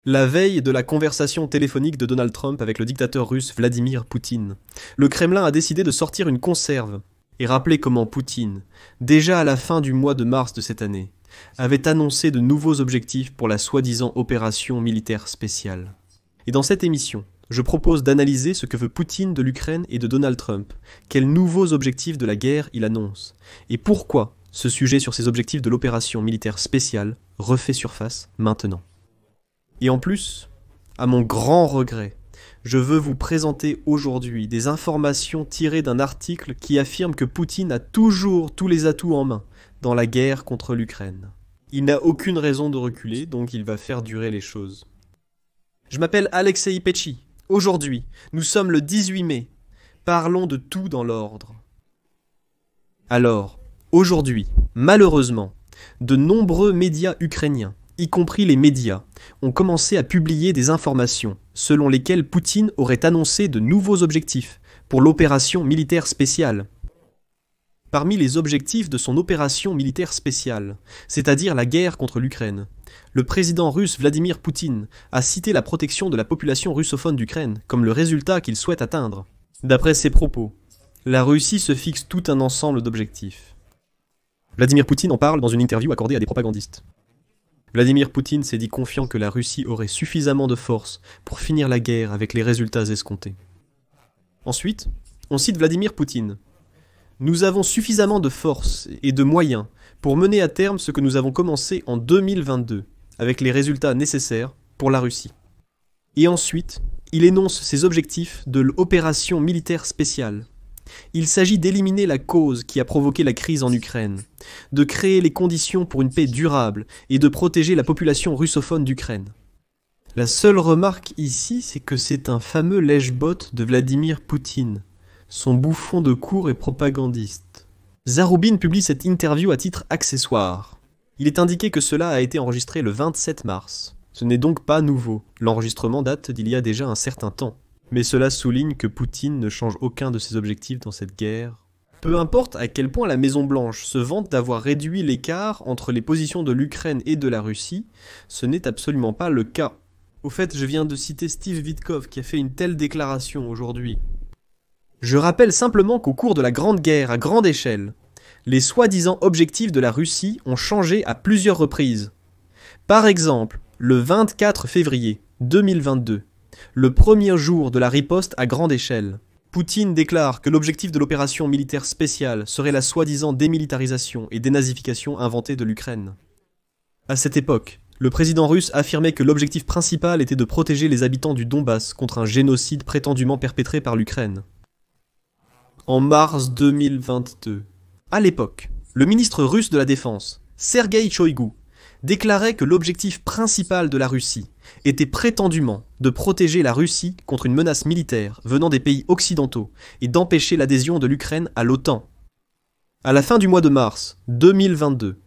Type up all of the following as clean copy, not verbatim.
La veille de la conversation téléphonique de Donald Trump avec le dictateur russe Vladimir Poutine, le Kremlin a décidé de sortir une conserve et rappeler comment Poutine, déjà à la fin du mois de mars de cette année, avait annoncé de nouveaux objectifs pour la soi-disant opération militaire spéciale. Et dans cette émission, je propose d'analyser ce que veut Poutine de l'Ukraine et de Donald Trump, quels nouveaux objectifs de la guerre il annonce, et pourquoi ce sujet sur ces objectifs de l'opération militaire spéciale refait surface maintenant. Et en plus, à mon grand regret, je veux vous présenter aujourd'hui des informations tirées d'un article qui affirme que Poutine a toujours tous les atouts en main dans la guerre contre l'Ukraine. Il n'a aucune raison de reculer, donc il va faire durer les choses. Je m'appelle Alexei Petchy. Aujourd'hui, nous sommes le 18 mai. Parlons de tout dans l'ordre. Alors, aujourd'hui, malheureusement, de nombreux médias ukrainiens, y compris les médias, ont commencé à publier des informations selon lesquelles Poutine aurait annoncé de nouveaux objectifs pour l'opération militaire spéciale. Parmi les objectifs de son opération militaire spéciale, c'est-à-dire la guerre contre l'Ukraine, le président russe Vladimir Poutine a cité la protection de la population russophone d'Ukraine comme le résultat qu'il souhaite atteindre. D'après ses propos, la Russie se fixe tout un ensemble d'objectifs. Vladimir Poutine en parle dans une interview accordée à des propagandistes. Vladimir Poutine s'est dit confiant que la Russie aurait suffisamment de force pour finir la guerre avec les résultats escomptés. Ensuite, on cite Vladimir Poutine. « Nous avons suffisamment de force et de moyens pour mener à terme ce que nous avons commencé en 2022, avec les résultats nécessaires pour la Russie. » Et ensuite, il énonce ses objectifs de l'opération militaire spéciale. Il s'agit d'éliminer la cause qui a provoqué la crise en Ukraine, de créer les conditions pour une paix durable et de protéger la population russophone d'Ukraine. La seule remarque ici, c'est que c'est un fameux lèche-bot de Vladimir Poutine, son bouffon de cour et propagandiste. Zarubin publie cette interview à titre accessoire. Il est indiqué que cela a été enregistré le 27 mars. Ce n'est donc pas nouveau, l'enregistrement date d'il y a déjà un certain temps. Mais cela souligne que Poutine ne change aucun de ses objectifs dans cette guerre. Peu importe à quel point la Maison-Blanche se vante d'avoir réduit l'écart entre les positions de l'Ukraine et de la Russie, ce n'est absolument pas le cas. Au fait, je viens de citer Steve Witkoff qui a fait une telle déclaration aujourd'hui. Je rappelle simplement qu'au cours de la Grande Guerre à grande échelle, les soi-disant objectifs de la Russie ont changé à plusieurs reprises. Par exemple, le 24 février 2022, le premier jour de la riposte à grande échelle, Poutine déclare que l'objectif de l'opération militaire spéciale serait la soi-disant démilitarisation et dénazification inventée de l'Ukraine. À cette époque, le président russe affirmait que l'objectif principal était de protéger les habitants du Donbass contre un génocide prétendument perpétré par l'Ukraine. En mars 2022, à l'époque, le ministre russe de la Défense, Sergueï Shoïgu, déclarait que l'objectif principal de la Russie était prétendument de protéger la Russie contre une menace militaire venant des pays occidentaux et d'empêcher l'adhésion de l'Ukraine à l'OTAN. À la fin du mois de mars 2022,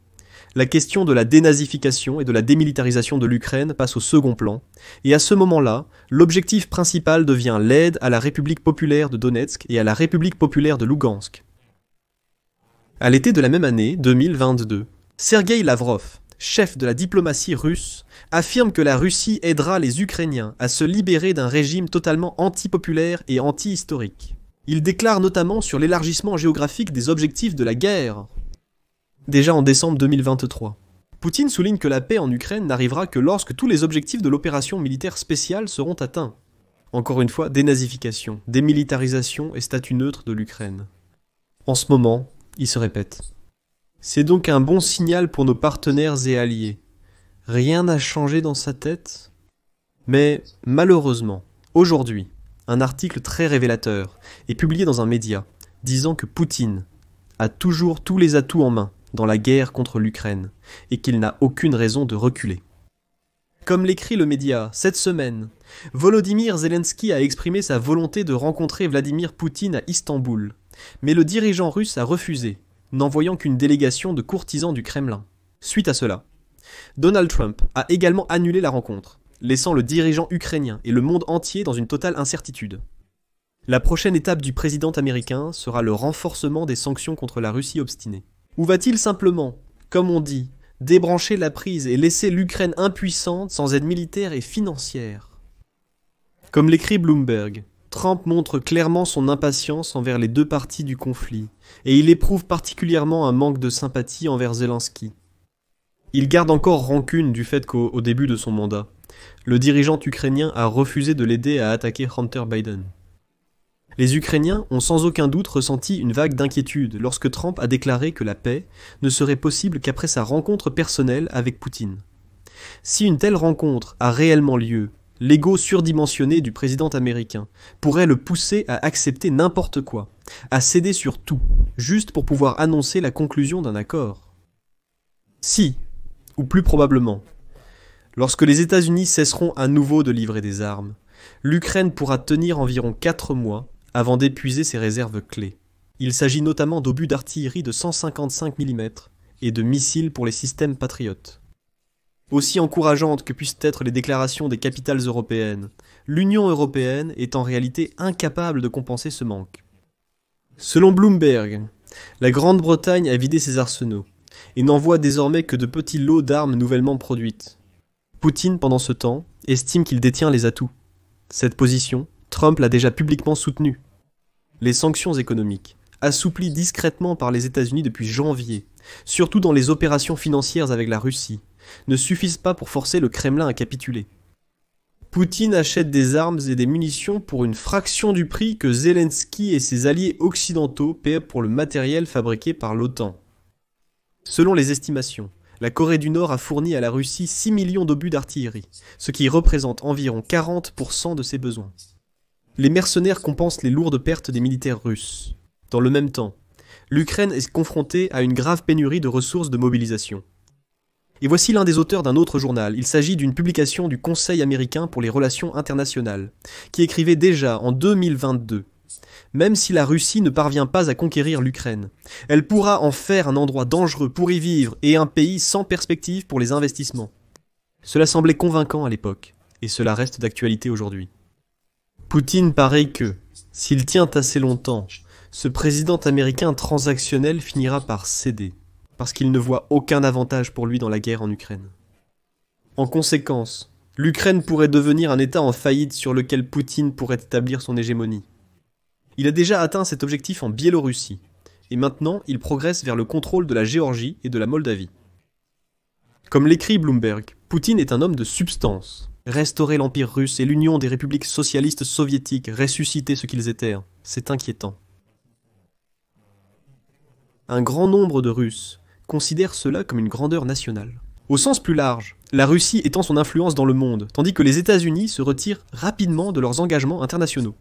la question de la dénazification et de la démilitarisation de l'Ukraine passe au second plan, et à ce moment-là, l'objectif principal devient l'aide à la République populaire de Donetsk et à la République populaire de Lougansk. À l'été de la même année, 2022, Sergueï Lavrov, chef de la diplomatie russe, affirme que la Russie aidera les Ukrainiens à se libérer d'un régime totalement anti-populaire et anti-historique. Il déclare notamment sur l'élargissement géographique des objectifs de la guerre. Déjà en décembre 2023. Poutine souligne que la paix en Ukraine n'arrivera que lorsque tous les objectifs de l'opération militaire spéciale seront atteints. Encore une fois, dénazification, démilitarisation et statut neutre de l'Ukraine. En ce moment, il se répète. C'est donc un bon signal pour nos partenaires et alliés. Rien n'a changé dans sa tête. Mais malheureusement, aujourd'hui, un article très révélateur est publié dans un média disant que Poutine a toujours tous les atouts en main dans la guerre contre l'Ukraine et qu'il n'a aucune raison de reculer. Comme l'écrit le média cette semaine, Volodymyr Zelensky a exprimé sa volonté de rencontrer Vladimir Poutine à Istanbul, mais le dirigeant russe a refusé, n'envoyant qu'une délégation de courtisans du Kremlin. Suite à cela, Donald Trump a également annulé la rencontre, laissant le dirigeant ukrainien et le monde entier dans une totale incertitude. La prochaine étape du président américain sera le renforcement des sanctions contre la Russie obstinée. Ou va-t-il simplement, comme on dit, débrancher la prise et laisser l'Ukraine impuissante sans aide militaire et financière. Comme l'écrit Bloomberg, Trump montre clairement son impatience envers les deux parties du conflit, et il éprouve particulièrement un manque de sympathie envers Zelensky. Il garde encore rancune du fait qu'au début de son mandat, le dirigeant ukrainien a refusé de l'aider à attaquer Hunter Biden. Les Ukrainiens ont sans aucun doute ressenti une vague d'inquiétude lorsque Trump a déclaré que la paix ne serait possible qu'après sa rencontre personnelle avec Poutine. Si une telle rencontre a réellement lieu, l'ego surdimensionné du président américain pourrait le pousser à accepter n'importe quoi, à céder sur tout, juste pour pouvoir annoncer la conclusion d'un accord. Si, ou plus probablement, lorsque les États-Unis cesseront à nouveau de livrer des armes, l'Ukraine pourra tenir environ 4 mois avant d'épuiser ses réserves clés. Il s'agit notamment d'obus d'artillerie de 155 mm et de missiles pour les systèmes patriotes. Aussi encourageantes que puissent être les déclarations des capitales européennes, l'Union européenne est en réalité incapable de compenser ce manque. Selon Bloomberg, la Grande-Bretagne a vidé ses arsenaux et n'envoie désormais que de petits lots d'armes nouvellement produites. Poutine, pendant ce temps, estime qu'il détient les atouts. Cette position, Trump l'a déjà publiquement soutenue. Les sanctions économiques, assouplies discrètement par les États-Unis depuis janvier, surtout dans les opérations financières avec la Russie, ne suffisent pas pour forcer le Kremlin à capituler. Poutine achète des armes et des munitions pour une fraction du prix que Zelensky et ses alliés occidentaux paient pour le matériel fabriqué par l'OTAN. Selon les estimations, la Corée du Nord a fourni à la Russie 6 millions d'obus d'artillerie, ce qui représente environ 40% de ses besoins. Les mercenaires compensent les lourdes pertes des militaires russes. Dans le même temps, l'Ukraine est confrontée à une grave pénurie de ressources de mobilisation. Et voici l'un des auteurs d'un autre journal. Il s'agit d'une publication du Conseil américain pour les relations internationales, qui écrivait déjà en 2022. Même si la Russie ne parvient pas à conquérir l'Ukraine, elle pourra en faire un endroit dangereux pour y vivre et un pays sans perspective pour les investissements. Cela semblait convaincant à l'époque, et cela reste d'actualité aujourd'hui. Poutine paraît que, s'il tient assez longtemps, ce président américain transactionnel finira par céder, parce qu'il ne voit aucun avantage pour lui dans la guerre en Ukraine. En conséquence, l'Ukraine pourrait devenir un État en faillite sur lequel Poutine pourrait établir son hégémonie. Il a déjà atteint cet objectif en Biélorussie, et maintenant il progresse vers le contrôle de la Géorgie et de la Moldavie. Comme l'écrit Bloomberg, Poutine est un homme de substance. Restaurer l'Empire russe et l'Union des républiques socialistes soviétiques, ressusciter ce qu'ils étaient, c'est inquiétant. Un grand nombre de Russes considèrent cela comme une grandeur nationale. Au sens plus large, la Russie étend son influence dans le monde, tandis que les États-Unis se retirent rapidement de leurs engagements internationaux.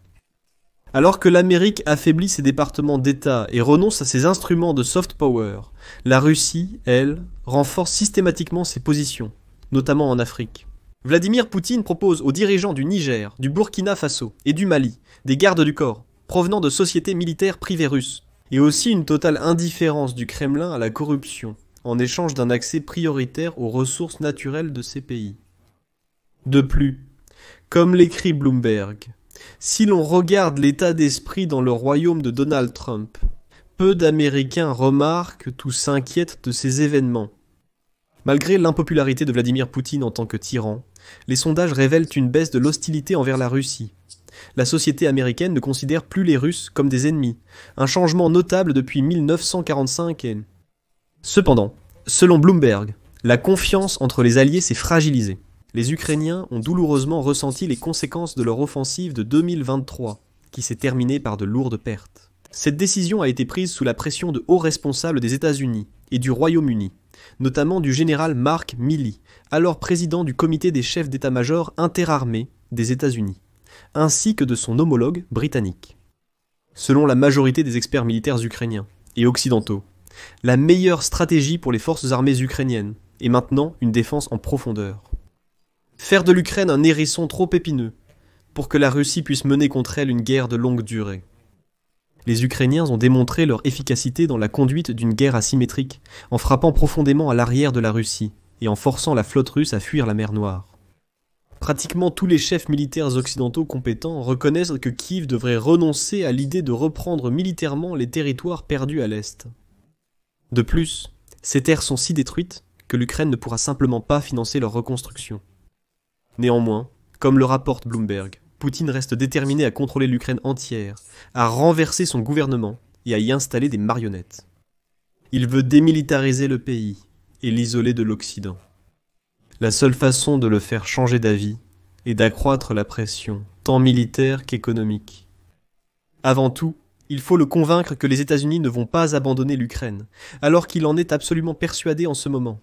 Alors que l'Amérique affaiblit ses départements d'État et renonce à ses instruments de soft power, la Russie, elle, renforce systématiquement ses positions, notamment en Afrique. Vladimir Poutine propose aux dirigeants du Niger, du Burkina Faso et du Mali des gardes du corps, provenant de sociétés militaires privées russes, et aussi une totale indifférence du Kremlin à la corruption, en échange d'un accès prioritaire aux ressources naturelles de ces pays. De plus, comme l'écrit Bloomberg, si l'on regarde l'état d'esprit dans le royaume de Donald Trump, peu d'Américains remarquent ou s'inquiètent de ces événements. Malgré l'impopularité de Vladimir Poutine en tant que tyran, les sondages révèlent une baisse de l'hostilité envers la Russie. La société américaine ne considère plus les Russes comme des ennemis, un changement notable depuis 1945 et... Cependant, selon Bloomberg, la confiance entre les alliés s'est fragilisée. Les Ukrainiens ont douloureusement ressenti les conséquences de leur offensive de 2023, qui s'est terminée par de lourdes pertes. Cette décision a été prise sous la pression de hauts responsables des États-Unis et du Royaume-Uni, notamment du général Mark Milley, alors président du comité des chefs d'état-major interarmés des États-Unis, ainsi que de son homologue britannique. Selon la majorité des experts militaires ukrainiens et occidentaux, la meilleure stratégie pour les forces armées ukrainiennes est maintenant une défense en profondeur. Faire de l'Ukraine un hérisson trop épineux pour que la Russie puisse mener contre elle une guerre de longue durée. Les Ukrainiens ont démontré leur efficacité dans la conduite d'une guerre asymétrique, en frappant profondément à l'arrière de la Russie et en forçant la flotte russe à fuir la mer Noire. Pratiquement tous les chefs militaires occidentaux compétents reconnaissent que Kiev devrait renoncer à l'idée de reprendre militairement les territoires perdus à l'Est. De plus, ces terres sont si détruites que l'Ukraine ne pourra simplement pas financer leur reconstruction. Néanmoins, comme le rapporte Bloomberg, Poutine reste déterminé à contrôler l'Ukraine entière, à renverser son gouvernement et à y installer des marionnettes. Il veut démilitariser le pays et l'isoler de l'Occident. La seule façon de le faire changer d'avis est d'accroître la pression, tant militaire qu'économique. Avant tout, il faut le convaincre que les États-Unis ne vont pas abandonner l'Ukraine, alors qu'il en est absolument persuadé en ce moment.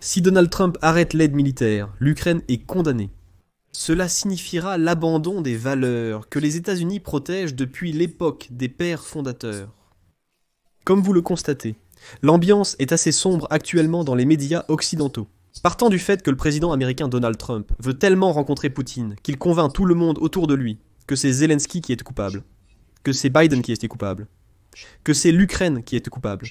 Si Donald Trump arrête l'aide militaire, l'Ukraine est condamnée. Cela signifiera l'abandon des valeurs que les États-Unis protègent depuis l'époque des pères fondateurs. Comme vous le constatez, l'ambiance est assez sombre actuellement dans les médias occidentaux. Partant du fait que le président américain Donald Trump veut tellement rencontrer Poutine qu'il convainc tout le monde autour de lui que c'est Zelensky qui est coupable, que c'est Biden qui est coupable, que c'est l'Ukraine qui est coupable,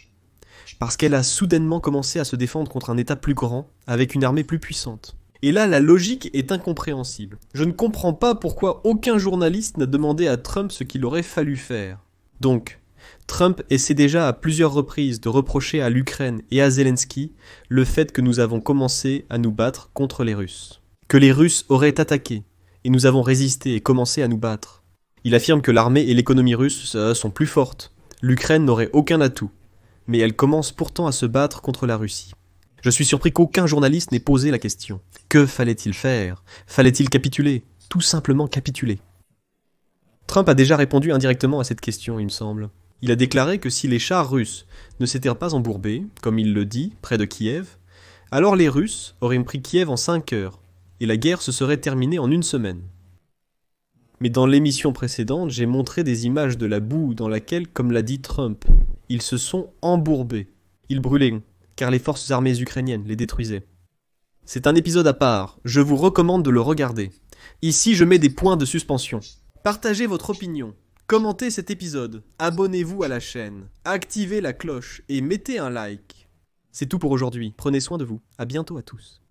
parce qu'elle a soudainement commencé à se défendre contre un État plus grand, avec une armée plus puissante. Et là, la logique est incompréhensible. Je ne comprends pas pourquoi aucun journaliste n'a demandé à Trump ce qu'il aurait fallu faire. Donc, Trump essaie déjà à plusieurs reprises de reprocher à l'Ukraine et à Zelensky le fait que nous avons commencé à nous battre contre les Russes. Que les Russes auraient attaqué, et nous avons résisté et commencé à nous battre. Il affirme que l'armée et l'économie russes sont plus fortes. L'Ukraine n'aurait aucun atout, mais elle commence pourtant à se battre contre la Russie. Je suis surpris qu'aucun journaliste n'ait posé la question. Que fallait-il faire? Fallait-il capituler? Tout simplement capituler. Trump a déjà répondu indirectement à cette question, il me semble. Il a déclaré que si les chars russes ne s'étaient pas embourbés, comme il le dit, près de Kiev, alors les Russes auraient pris Kiev en 5 heures, et la guerre se serait terminée en 1 semaine. Mais dans l'émission précédente, j'ai montré des images de la boue dans laquelle, comme l'a dit Trump, ils se sont embourbés. Ils brûlaient, car les forces armées ukrainiennes les détruisaient. C'est un épisode à part, je vous recommande de le regarder. Ici, je mets des points de suspension. Partagez votre opinion. Commentez cet épisode, abonnez-vous à la chaîne, activez la cloche et mettez un like. C'est tout pour aujourd'hui, prenez soin de vous, à bientôt à tous.